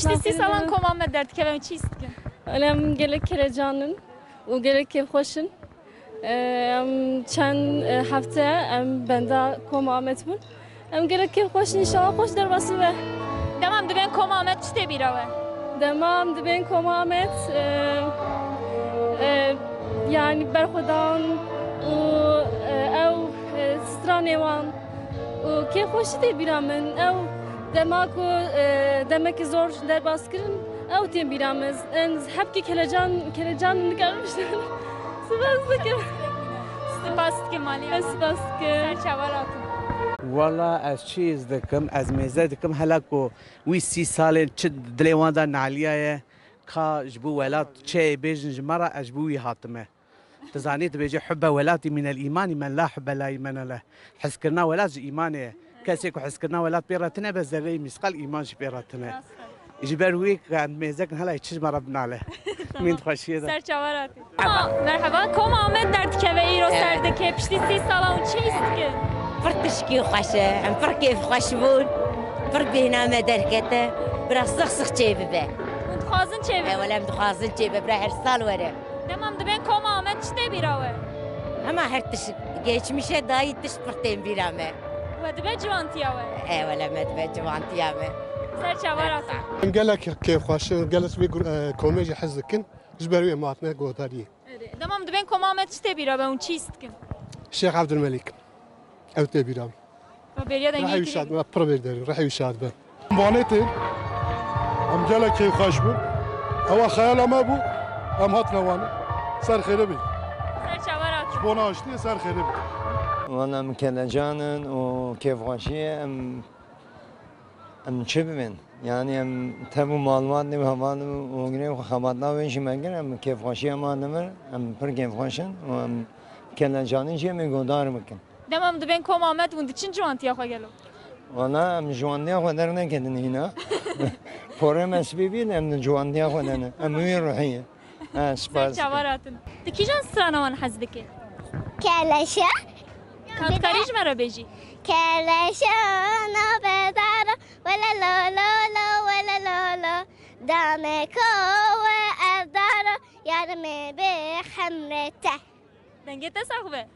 Pişti siz alan komame derdik evim çiğistki. Ölem gelek kelecanın, o gelek kevhoşun. Çend hafta bende komamet bun. Gelek kevhoşun inşallah hoş derbası ve. Demam ben komamet işte bir ave. Demam ben komamet. Yani berhudan, ev stranevan. Kevhoşu de bir amen. Ev demek zor derbas kirin. Ev tiem bir amen. Hep ki kelecan nikarmışlar. Sivastık. Sivastık mali. Sivastık. Serçavaratın. والله از چیز دکم از میزه دکم هلا کو وی 30 سال چه دلیواندا نعلیه کا جبو ولات چه بیجن جمره اجبوی هاتمه تزانيت بيجي حب ولاتي من الايمان من لا حب لا ايمان له حسكرنا ولات ايمانه كاسيكو حسكرنا ولات بيرتنا بزري مسقال ايمان بيرتنا اجبر ويك عند ميزك هلا يتش مربنا له من خشيه Serçavaratı. Merhaba. Komamet derdik eve iro serdeki pişti siz alan çiğistki. فرتشكي خوشة عم فركي خوشبون فرك بينا ما دركته برا صخ جيبه Mutfazın çevir. ولا مدخازن جيبه برا هر سال ورا Demam ben komamet işte bir ave. اما هرتش geçmişe dahi dış pırtayım bir ama Ve de civanti ave. ولا ما تبجي وانت يامه Serçavaratı. قالك كيف خوش جلس بي كوميجي حزكن جبروي ماتنا قوتاري Demam ben komamet işte bir ave un çiğistki. الشيخ عبد الملك او تبيرام Beriya راح dengi. يشاد ما بربير داري راح يشاد به بانيتي ام جالا كيف خشبو هو خيال ما بو ام هاتنا وانا صار خربي Serçavaratı. بونا اشتي صار خربي وانا مكلجانن وكيف غاشية ام تشبمن يعني ام تبو معلوماتني وهمان وغني وخاماتنا وينش مانجن ام كيف غاشية ما نمر ام پر كيف غاشن وام كلجانن شيء من قدار مكن Demam ben komamet bunun için civanti yağa gelo. وانا ام جوانيا خدر نكدن هنا فورم اسبيبين ام جوانيا خدنا ام وين روحيه سباس Serçavaratın. Dikijan stranavan hazdeki. کلشه Katkariş merabeci. کلشه نبدار ولا لا لا لا ولا لا لا دمك وأدار يرمي بحمرته Dengete sakve.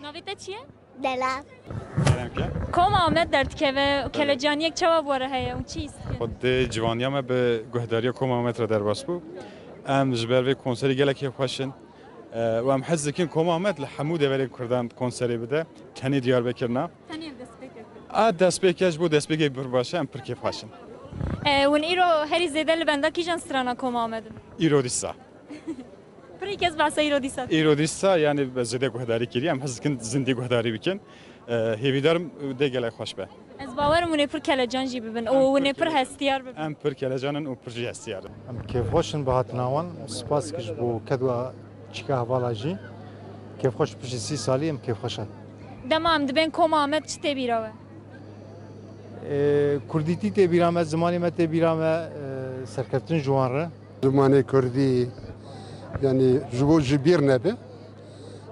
Navite çiye? دلم Komamet derdik eve kelecaniyek çava bu ara heye. Un çiğistki. خود جوانیا ما به گهداری کومامتر در باس بو ام جبر و کنسری گلکی خوشن و ام حز کن کومامت لحمود ولی کردن کنسری بده کنی دیار بکرنا Tanıyım despekek. دست بکش بو دست بگی بر باشه ام پر کیف خوشن Un iro heri zedeli benda kijan strana komamedin. ایرودیسا Peki kez bahse iro disat. ایرودیسا یعنی زده گهداری کری ام حز کن زندی گهداری بکن هیویدارم ده گلک خوش به Ez bavarım un epur kelecan jibi bin. O un epur hestiyar bin. ام پر کلجانن و پر جهستیارن ام كيف خوشن بهاتناوان سپاس کش بو كدوا چیکه حوالاجی كيف خوش بشي 30 سالي ام كيف خوشن Demam ben komamet çite bir ave. كرديتي تبيرامه زماني ما تبيرامه سركفتن جوانره زمانه كردي يعني جبو جبير نبي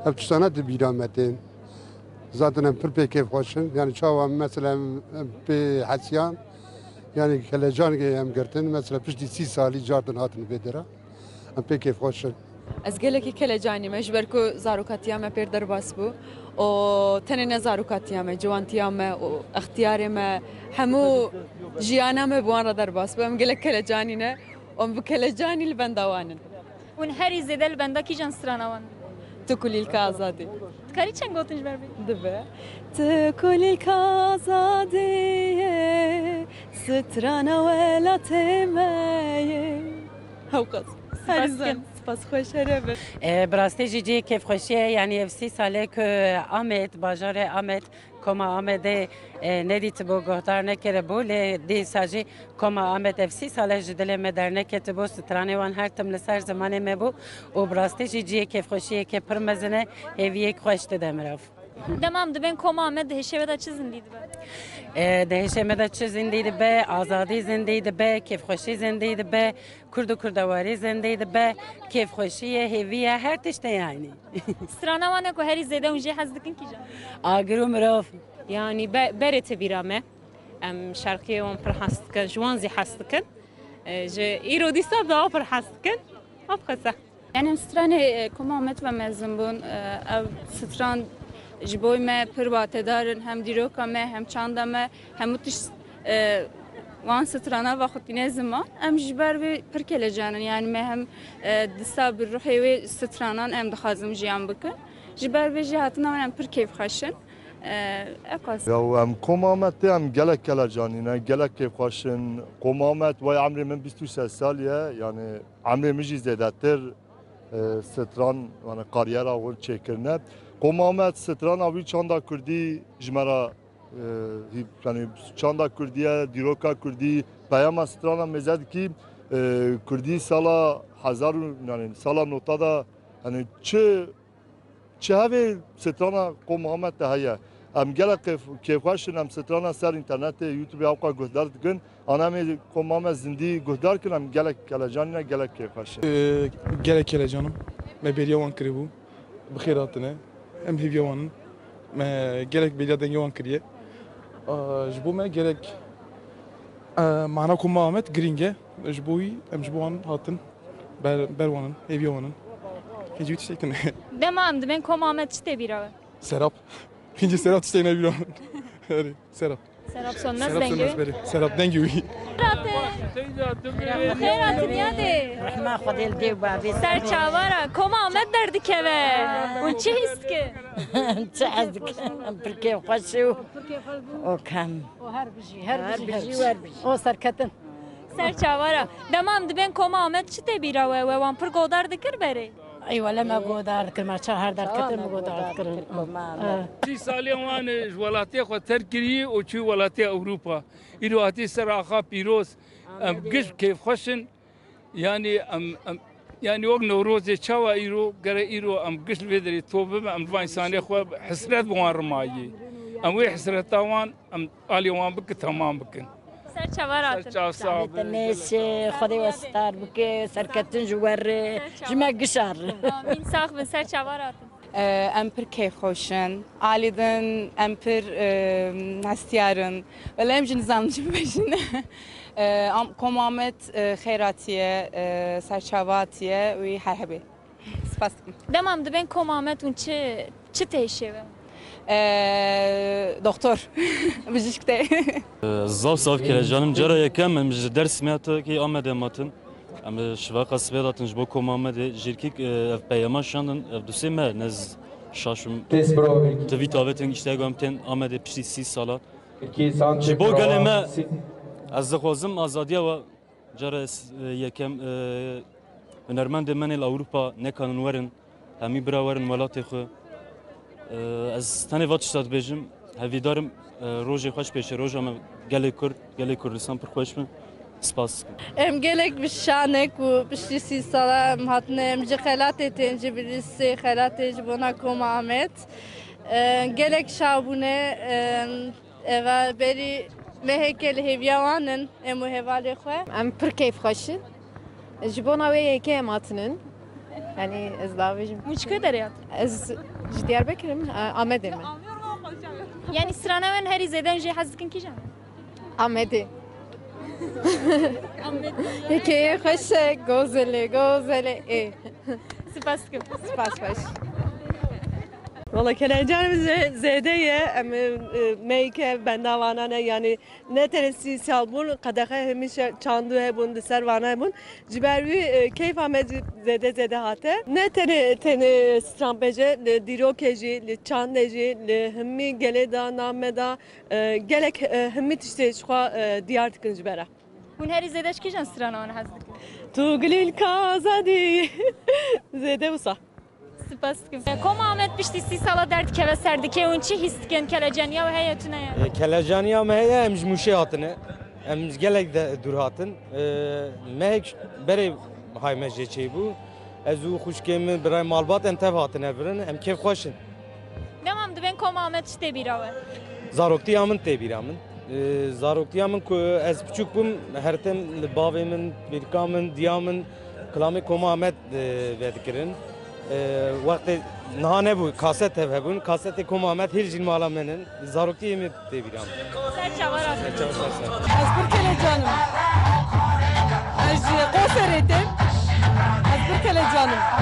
ابتشتانا دبيرامتين zaten em pir keyf xoşin yani çawa mesela pe hasyan yani kelecan ge em girtin mesela pişti 30 salî cardin hatin vedera em pe keyf xoşin Ez gelekî kelecanî me ji ber ku zarokatiya me pêr derbas bû û tenê ne zarokatiya me ciwantiya me û ixtiyarê me hemû jiyana me bi wan re derbas bû em gelek kelecanî ne û em bi kelecanî li benda wan in Un heri zedeli benda kijan strana wan. tu kulîlka azadî Tkari çen gotin jber bi. dibe tu kulîlka azadî strana welatê me ye hewqas her zan spas xweş here be براستی جی کیف خوشیه یعنی افسی ساله که آمد بازار آمد کما آمده ندیت بو گهدار نکره بوله دی ساجی کما آمد افسی ساله جدل مدر نکت بو سترانه وان هر تم لسر زمانه مبو و براستی جی کیف خوشیه که پرمزنه هیویه خوشت دمرف Demam ben komamet heşeveda çizin diydi be. دهشمه چه زندگی به آزادی زندگی به کیف خوشی زندگی به کرد و کردواری زندگی به کیف خوشی هویه هر تشته یعنی Strana wan ku heri zede un jê hez dikin kijan. آگرو مراف يعني برت بيرامة شرقية ومبر حستكن جوانزي حستكن ji îro dîsa daha pir hez dikin ev qise Yani stranê komamet ve mezin bûn ev stran ji bo me pir batedarin hem dîroka me hem çanda me hemû tişt wan strana ve xutîne ziman em ji ber vê pir kelecanin yani me hem disa bi ruhê wê stranan em dixwazim jiyan bikin ji ber vê jî hatina min em pir keyf xweşin eqas Ya em komamet em gelek kelecanîne gelek kêfxweşin komamet vay emrê min 23 sal ye yani emrê min jî zêdetir stran yani karyera hol çêkirine komamet strana wî çanda Kurdî ji me re yani çanda Kurdiye dîroka Kurdî peyama strana mêze dikî Kurdî sala hezar yani sala nota da yani çi hevê strana komamet de heye em gelek kêfxweşin em strana ser internetê YouTubeê awqa guhdar dikin ana em komamet zindî guhdar kin em gelek kelecanîne gelek kêfxweşin gelek kelecanım me bêriya wan kiribû bi xêr hatine em hêviya wanin me gelek bêriya dengê wan kiriye ji bo me gelek mana Koma Ahmet giring e ji bo wî em ji bo wan hatin berwanin hêviya wanin hêncî wî tiştekî ne dema em dibên Koma Ahmet çi tê bîra we serap hêncî serap tiştekî nebîra serap Serap Sönmez dengê serap dengê wî xêr hatin ya dê رحمة خديل دي وبابي ser çavara Koma Ahmet derdikeve hûn çi hîs dikin تعزك بركي وخشو وكم o serketin. ser çavara dema em dibên Koma Ahmet çi tê bîra we we wan pir godar dikir berê ايوه لما قدر كلمة شهر در كتر قدر سی سالی وان ولایت خو ترکیه او چی ولایت اروپا ایرو هاتی سر آخا پیروز ام گش کیف خوشن yani o Novruz'e çava iro gere iro am gış vedri tobe am van insani xo hasret wan rmayi am we hasret tawan am ali wan bik tamam bikin ser çavara hatin الناس خدي وستار بك سركتن جوار جمع قشار min sax bin ser çavara hatin em pir kêfxweşin alîdin em pir hestiyarın wele em jî nizam çi bibêjin Koma Ahmet xêratiye serçavatiye wî her hebê spas dikim dema em dibên Koma Ahmet hûn çi tê şêwe doktor bijîşk tê Zav sav kelecanım cara yekem em ji dersmiyata ki Amedê matin em şivaka sibê datin ji bo Koma Ahmedê jirkîk ev peyama şandin ev dusê me nez şaşım tivî tavetin îştega em tên Amedê piştî 30 salan ji bo gelê me ez dixwazim azadiya we cara yekem hunermendê me nê li Ewropa nekanin werin hemî bira werin welatê xwe ez tenê va tişta dibêjim hevîdarim rojê xweş pêşe roja me gelê Kurdistan pir xweş bin spas dikim em gelek bi şanek û piştî 30 sala em hatine em ji xelatê tên ji bilîsê xelatê ji bona Koma Ahmet gelek şabûne eva berî meheke li hêviya wan in em û hevalê xwe em pir kêfxweşin ji bona wê yekê em hatinin yani ez davêjim hûn çi derê hatin ez ji Diyarbekir'im Amedê me yani strana wen herî zêden jê hez dikin kîjan Amedê yekê xweş e gozelê spas dikim spas xweş Valla kelecanım zêdeye em meyke bendavanane yani ne tenesi salbun kadehe hemiş çandu hebun ser vana hebun ciber wî keyf amed zêde hate ne tene strampeje li dîrokê jî li çandê jî li hemî gelê da nameda gelek hemî tiştê ji xwe diyar dikin ji bera hûn herî zêde ji kîjan strana wan hez dikin tu gilîl kazadî zêde wisa spas dikim Koma Ahmet piştî 30 sala derdikeve ser dike hûn çi hîs dikin kelecaniya we heye tune ye Kelejaniya me heye em ji Mûşê hatine em ji gelek de dûr hatin mehek berê hay me jê çêbû ez û xwişkê min birayê malbat em tev hatine birin em kêfxweşin dema em dibên Koma Ahmet çi tê bîra we zaroktiya min tê bîra min zaroktiya min ku ez biçûk bûm her tim li bavê min bêrika min diya min kilamê Koma Ahmet vedikirin وقتی نهانه بود کاست هبون کاست Koma Ahmet هیچ جیم مالا منن زاروکی می تبیرم ser çavara Ez bir kelecanım zanim